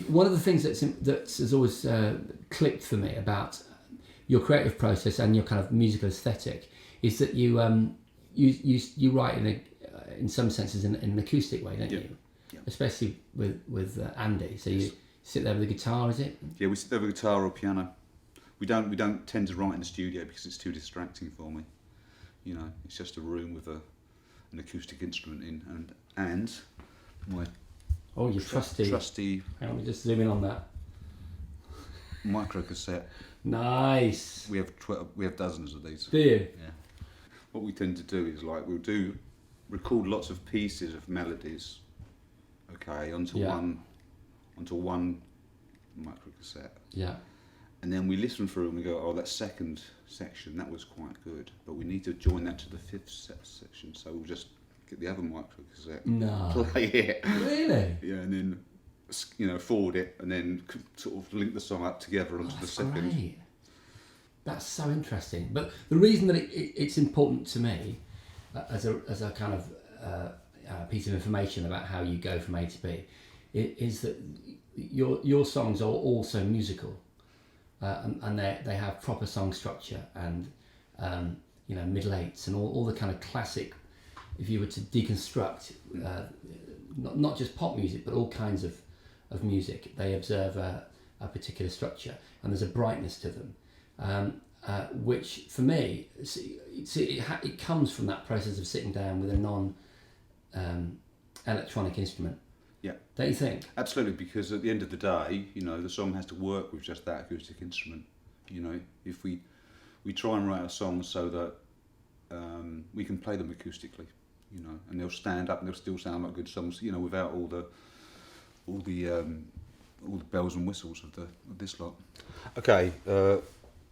One of the things that has always clicked for me about your creative process and your kind of musical aesthetic is that you write in some senses in an acoustic way, don't you? Yeah. Especially with Andy. So you sit there with a guitar, is it? Yeah, we sit there with a guitar or piano. We don't tend to write in the studio because it's too distracting for me. You know, it's just a room with an acoustic instrument in and my your trusty. Hang on, just zoom in on that. Micro cassette. Nice. We have dozens of these. Do you? Yeah. What we tend to do is we'll record lots of pieces of melodies, okay, onto one micro cassette. Yeah. And then we listen through and we go, oh, that second section, that was quite good, but we need to join that to the fifth section, so we'll just get the other micro cassette, play it. Really? Yeah, and then forward it, and then sort of link the song up together onto the second. Great. That's so interesting. But the reason that it's important to me as a kind of piece of information about how you go from A to B is that your songs are also musical, and they have proper song structure and middle eights and all the kind of classic. If you were to deconstruct not just pop music but all kinds of music, they observe a particular structure, and there's a brightness to them, which for me, it comes from that process of sitting down with a non-electronic instrument. Yeah. Don't you think? Absolutely, because at the end of the day, the song has to work with just that acoustic instrument. If we try and write a song so that we can play them acoustically, and they'll stand up and they'll still sound like good songs, without all the bells and whistles of this lot. Okay,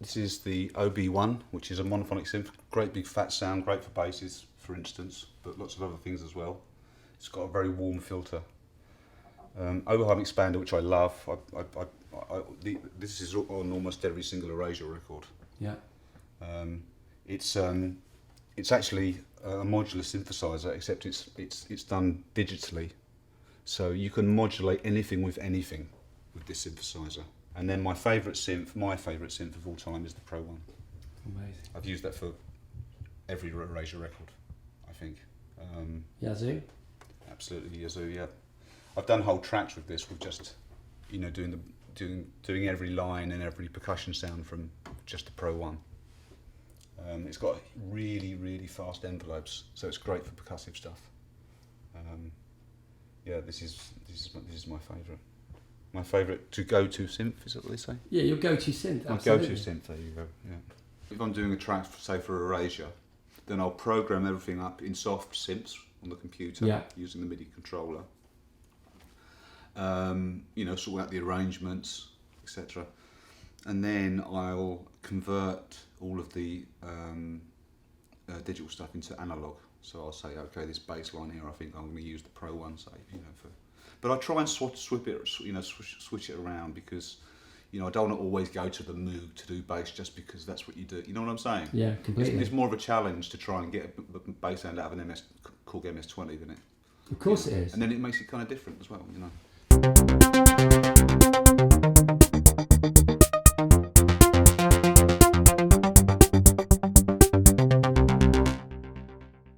this is the OB1, which is a monophonic synth. Great big fat sound, great for basses, for instance, but lots of other things as well. It's got a very warm filter. Oberheim expander, which I love. This is on almost every single Erasure record. Yeah. It's actually a modular synthesizer, except it's done digitally, so you can modulate anything with this synthesizer. And then my favourite synth of all time is the Pro One. Amazing. I've used that for every Erasure record, I think. Yazoo? Absolutely, Yazoo. Yeah. I've done whole tracks with this, with just doing every line and every percussion sound from just the Pro One. It's got really, really fast envelopes, so it's great for percussive stuff. This is my favourite. My favourite to-go-to synth, is that what they say? Yeah, your go-to synth. My go-to synth, there you go. Yeah. If I'm doing a track, say for Erasure, then I'll program everything up in soft synths on the computer using the MIDI controller. Sort out the arrangements, etc. And then I'll convert all of the digital stuff into analog. So I'll say, okay, this bass line here, I think I'm going to use the Pro One, say, But I try and switch it around, because, I don't want to always go to the Moog to do bass just because that's what you do. You know what I'm saying? Yeah, completely. It's more of a challenge to try and get a bass sound out of an Korg MS-20, isn't it? Of course it is. And then it makes it kind of different as well,